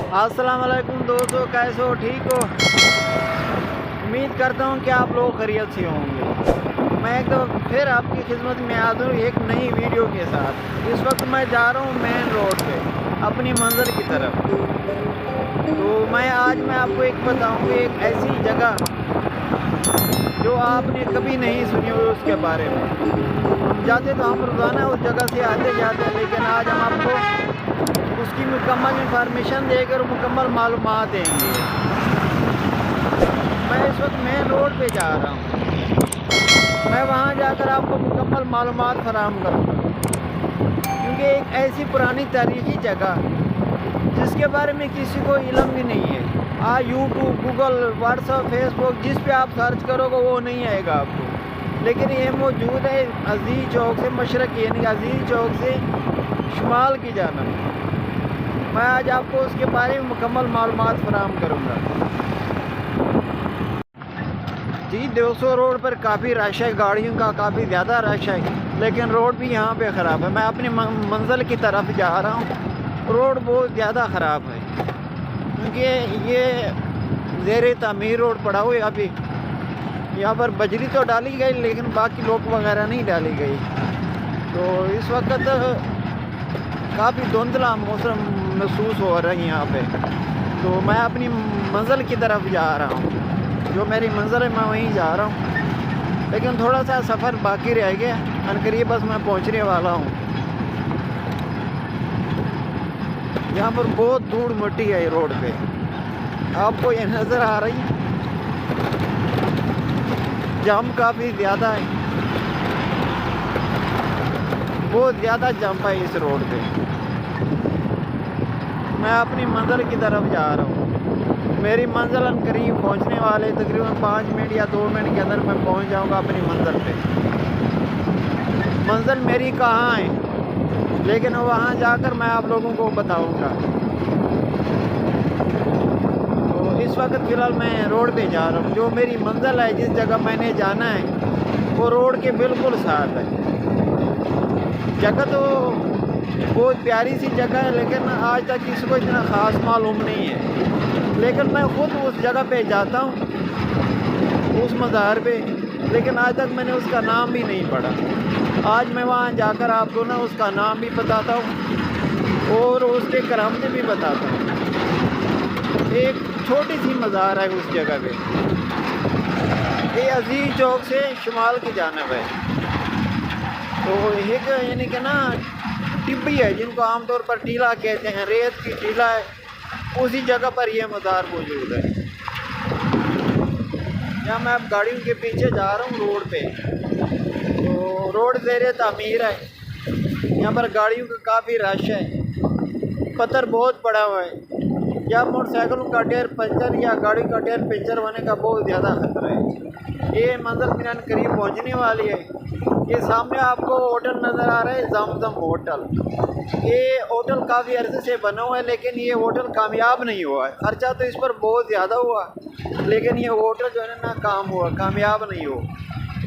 अस्सलाम वालेकुम दोस्तों, कैसे हो? ठीक हो? उम्मीद करता हूँ कि आप लोग खैरियत से होंगे। मैं एक दफ़ा फिर आपकी खिदमत में आ दूँ एक नई वीडियो के साथ। इस वक्त मैं जा रहा हूँ मेन रोड पे अपनी मंजिल की तरफ। तो आज मैं आपको एक बताऊँगी एक ऐसी जगह जो आपने कभी नहीं सुनी हुई उसके बारे में। हम जाते तो हम रोज़ाना उस जगह से आते जाते हैं, लेकिन आज हम आपको उसकी मुकम्मल इंफॉर्मेशन देकर मुकम्मल मालूमात देंगे। मैं इस वक्त मेन रोड पे जा रहा हूँ। मैं वहाँ जाकर आपको मुकम्मल मालूमात फराहम करूँगा, क्योंकि एक ऐसी पुरानी तारीखी जगह जिसके बारे में किसी को इल्म भी नहीं है। यूट्यूब, गूगल, व्हाट्सअप, फेसबुक जिस पे आप सर्च करोगे वो नहीं आएगा आपको, लेकिन ये मौजूद है अजीज़ चौक से मशरक़ यानी अजीज़ चौक से शुमाल की जानिब। मैं आज आपको उसके बारे में मुकम्मल मालूमात फराहम करूँगा। जी दोस्तों, रोड पर काफ़ी रश है, गाड़ियों का काफ़ी ज़्यादा रश है, लेकिन रोड भी यहाँ पे ख़राब है। मैं अपनी मंजिल की तरफ जा रहा हूँ। रोड बहुत ज़्यादा ख़राब है, क्योंकि ये ज़ेरे तामीर रोड पड़ा हुआ है। अभी यहाँ पर बजरी तो डाली गई, लेकिन बाकी लोग वगैरह नहीं डाली गई। तो इस वक्त काफ़ी धुंधला मौसम महसूस हो रहा है यहाँ पे। तो मैं अपनी मंजिल की तरफ जा रहा हूँ, जो मेरी मंजिल है मैं वहीं जा रहा हूँ, लेकिन थोड़ा सा सफ़र बाकी रह गया। अनकरीब बस मैं पहुँचने वाला हूँ। यहाँ पर बहुत धूड़ मिट्टी है रोड पे, आपको ये नज़र आ रही है। जाम काफ़ी ज़्यादा है, बहुत ज़्यादा जाम है इस रोड पे। मैं अपनी मंजिल की तरफ जा रहा हूँ। मेरी मंजिल करीब पहुँचने वाले, तकरीबन 5 मिनट या 2 मिनट के अंदर मैं पहुँच जाऊँगा अपनी मंजिल पे। मंजिल मेरी कहाँ है, लेकिन वहाँ जाकर मैं आप लोगों को बताऊँगा। तो इस वक्त फ़िलहाल मैं रोड पे जा रहा हूँ। जो मेरी मंजिल है, जिस जगह मैंने जाना है, वो रोड के बिल्कुल साथ है। जगह तो बहुत प्यारी सी जगह है, लेकिन आज तक किसी को इतना ख़ास मालूम नहीं है। लेकिन मैं ख़ुद उस जगह पे जाता हूँ, उस मज़ार पे, लेकिन आज तक मैंने उसका नाम भी नहीं पढ़ा। आज मैं वहाँ जाकर आपको ना उसका नाम भी बताता हूँ और उसके करामतें भी बताता हूँ। एक छोटी सी मज़ार है उस जगह पे। ये अजीज़ चौक से शुमाल की जानिब है। तो एक यानी कि ना टिब्बी है, जिनको आमतौर पर टीला कहते हैं, रेत की टीला है, उसी जगह पर यह मज़ार मौजूद है। यहाँ मैं अब गाड़ियों के पीछे जा रहा हूँ रोड पे। तो रोड ज़ेरे तामीर है, यहाँ पर गाड़ियों का काफ़ी रश है, पत्थर बहुत पड़ा हुआ है। या मोटरसाइकिलों का टायर पंचर या गाड़ी का टायर पंचर होने का बहुत ज़्यादा खतरा है। ये मंजिल मिनान करीब पहुँचने वाली है। ये सामने आपको होटल नज़र आ रहा है, जमजम होटल। ये होटल काफ़ी अरसे से बना हुआ है, लेकिन ये होटल कामयाब नहीं हुआ है। खर्चा तो इस पर बहुत ज़्यादा हुआ, लेकिन ये होटल जो है ना काम हुआ, कामयाब नहीं हुआ।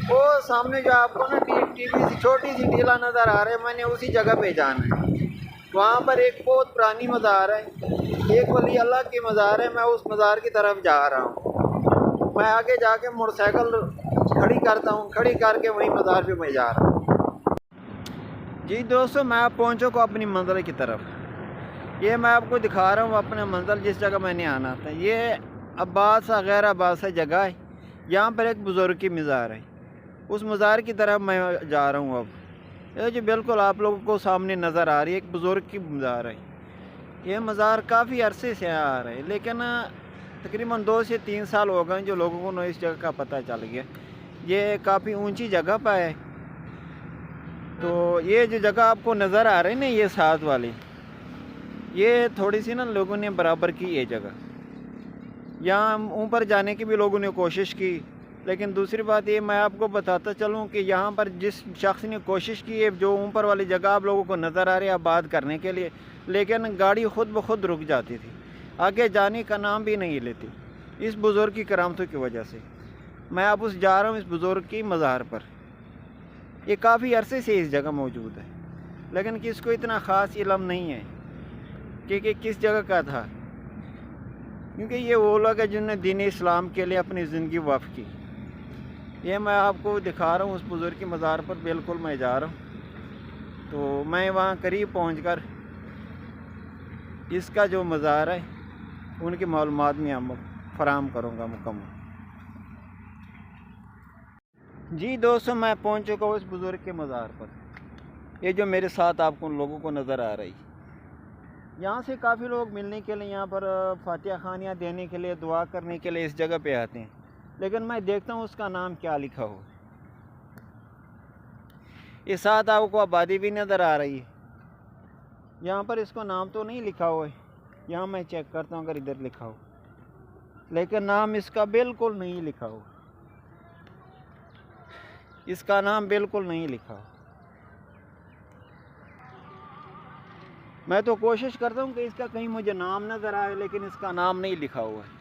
वो सामने जो आपको ना टीवी सी छोटी सी टीला नज़र आ रहा है, मैंने उसी जगह पे जाना है। वहाँ पर एक बहुत पुरानी मज़ार है, एक वली अल्लाह की मज़ार है। मैं उस मज़ार की तरफ जा रहा हूँ। मैं आगे जाके मोटरसाइकिल खड़ी करता हूँ, खड़ी करके वहीं मज़ार पे मैं जा रहा हूँ। जी दोस्तों, मैं अब पहुँचा को अपनी मंजिल की तरफ। ये मैं आपको दिखा रहा हूँ अपना मंजिल, जिस जगह मैंने आना था। ये अब्बास गैर अब्बास जगह है। यहाँ पर एक बुज़ुर्ग की मज़ार है, उस मज़ार की तरफ मैं जा रहा हूँ। अब ये जो बिल्कुल आप लोगों को सामने नज़र आ रही है, एक बुज़ुर्ग की मज़ार है। ये मज़ार काफ़ी अरसे से आ रहा है, लेकिन तकरीबन 2 से 3 साल हो गए जो लोगों को इस जगह का पता चल गया। ये काफ़ी ऊंची जगह पर है। तो ये जो जगह आपको नज़र आ रही है ना, ये साथ वाली, ये थोड़ी सी ना लोगों ने बराबर की ये जगह। यहाँ ऊपर जाने की भी लोगों ने कोशिश की, लेकिन दूसरी बात ये मैं आपको बताता चलूँ कि यहाँ पर जिस शख्स ने कोशिश की है, जो ऊपर वाली जगह आप लोगों को नज़र आ रही है आबाद करने के लिए, लेकिन गाड़ी खुद ब खुद रुक जाती थी, आगे जाने का नाम भी नहीं लेती, इस बुज़ुर्ग की करामतों की वजह से। मैं अब उस जा रहा हूँ इस बुज़ुर्ग की मज़ार पर। ये काफ़ी अरसे से इस जगह मौजूद है, लेकिन किसको इतना ख़ास इल्म नहीं है कि किस जगह का था। کیونکہ یہ وہ لوگ ہیں جنہوں نے دین اسلام کے لیے اپنی زندگی وقف کی. یہ میں آپ کو دکھا رہا ہوں اس بزرگ کی مزار پر بالکل میں جا رہا ہوں. تو میں وہاں قریب پہنچ کر اس کا جو مزار ہے ان کی معلومات میں فراہم کروں گا مکمل. جی دوستوں، میں پہنچ چکا ہوں اس بزرگ کے مزار پر. یہ جو میرے ساتھ آپ کو ان لوگوں کو نظر آ رہی، یہاں سے کافی لوگ ملنے کے لیے، یہاں پر فاتحہ خوانیاں دینے کے لیے، دعا کرنے کے لیے اس جگہ پہ آتے ہیں. لیکن میں دیکھتا ہوں اس کا نام کیا لکھا ہو. یہ ساتھ آپ کو آبادی بھی نظر آ رہی ہے. یہاں پر اس کو نام تو نہیں لکھا ہوا ہے. یہاں میں چیک کرتا ہوں اگر ادھر لکھا ہو، لیکن نام اس کا بالکل نہیں لکھا ہو. اس کا نام بالکل نہیں لکھا ہو. میں تو کوشش کرتا ہوں کہ اس کا کہیں مجھے نام نظر آئے، لیکن اس کا نام نہیں لکھا ہوا ہے.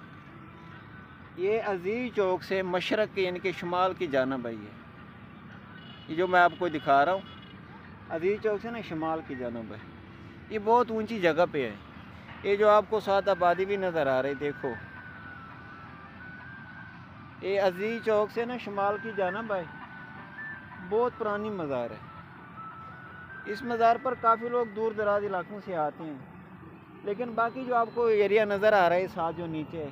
یہ عزیز چوک سے مشرق یعنی کہ شمال کی جانب ہے. یہ جو میں آپ کو دکھا رہا ہوں عزیز چوک سے نا شمال کی جانب ہے. یہ بہت اونچی جگہ پہ ہے. یہ جو آپ کو ساتھ آبادی بھی نظر آ رہی، دیکھو یہ عزیز چوک سے نا شمال کی جانب ہے. بہت پرانی مزار ہے. اس مزار پر کافی لوگ دور دراز علاقوں سے آتے ہیں. لیکن باقی جو آپ کو ایریا نظر آ رہا ہے ساتھ جو نیچے ہے،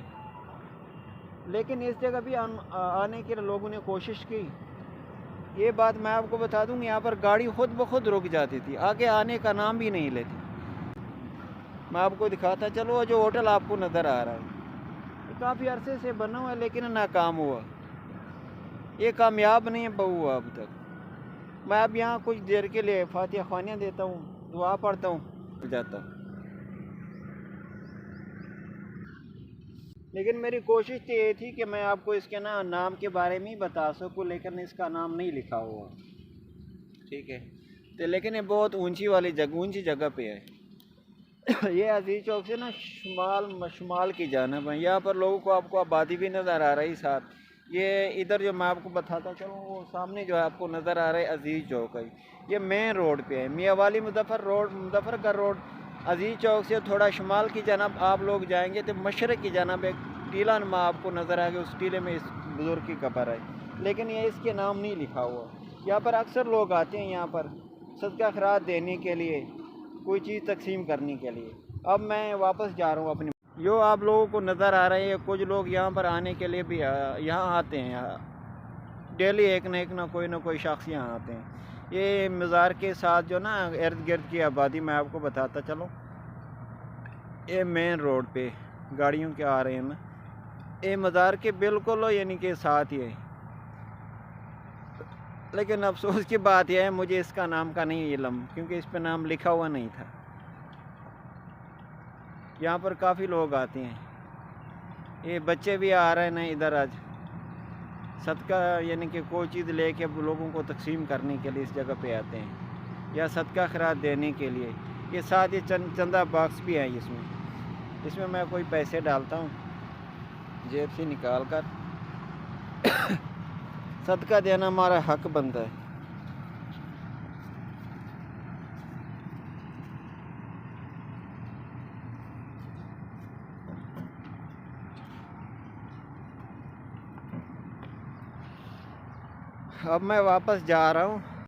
لیکن اس جگہ بھی آنے کے لوگوں نے کوشش کی. یہ بات میں آپ کو بتا دوں، یہاں پر گاڑی خود بخود رک جاتی تھی، آگے آنے کا نام بھی نہیں لیتی. میں آپ کو دکھاتا چلو جو ہوٹل آپ کو نظر آ رہا ہے، یہ کافی عرصے سے بنا ہوا ہے لیکن ناکام ہوا. یہ کامیاب نہیں ہوا اب تک. میں اب یہاں کچھ دیر کے لیے فاتحہ خوانیاں دیتا ہوں، دعا پڑھتا ہوں، جاتا ہوں. لیکن میری کوشش تو یہ تھی کہ میں آپ کو اس کے نام کے بارے میں ہی بتا سکوں، لیکن اس کا نام نہیں لکھا ہوا. ٹھیک ہے، تو لیکن یہ بہت اونچی جگہ پہ ہے. یہ عزیز چوک سے نا شمال کی جانب ہے. یہاں پر لوگوں کو آپ کو آبادی بھی نظر آ رہی ساتھ. یہ ادھر جو میں آپ کو بتاتا چلوں، وہ سامنے جو ہے آپ کو نظر آ رہا ہے عزیز چوک ہے. یہ مین روڈ پہ ہے، میاں والی مظفر روڈ. عزیز چوک سے تھوڑا شمال کی جانب آپ لوگ جائیں گے تو مشرق کی جانب ایک ٹیلہ نما آپ کو نظر آئے گا. اس ٹیلے میں اس بزرگ کی قبر ہے، لیکن یہ اس کے نام نہیں لکھا ہوا. یہاں پر اکثر لوگ آتے ہیں یہاں پر صدقہ خیرات دینے کے لیے، کوئی چیز تقسیم کرنے کے لیے. اب میں واپس جا رہا ہوں اپنی. جو آپ لوگوں کو نظر آ رہے ہیں، کچھ لوگ یہاں پر آنے کے لیے بھی یہاں آتے ہیں. ڈیلی ایک نہ کوئی شخص یہاں آتے ہیں. یہ مزار کے ساتھ جو نا ارد گرد کی آبادی میں آپ کو بتاتا چلوں. یہ مین روڈ پہ گاڑیوں کے آ رہے ہیں نا، یہ مزار کے بالکل یعنی کہ ساتھ ہی ہے. لیکن افسوس کی بات یہ ہے مجھے اس کا نام کا نہیں علم، کیونکہ اس پہ نام لکھا ہوا نہیں تھا. یہاں پر کافی لوگ آتے ہیں. یہ بچے بھی آ رہے ہیں نا ادھر آج صدقہ یعنی کہ کوئی چیز لے کے لوگوں کو تقسیم کرنے کے لیے اس جگہ پہ آتے ہیں، یا صدقہ خیرات دینے کے لیے. یہ ساتھ یہ چندہ باکس بھی ہیں. اس میں میں کوئی پیسے ڈالتا ہوں جیب سے نکال کر. صدقہ دینا ہمارا حق بنتا ہے. اب میں واپس جا رہا ہوں.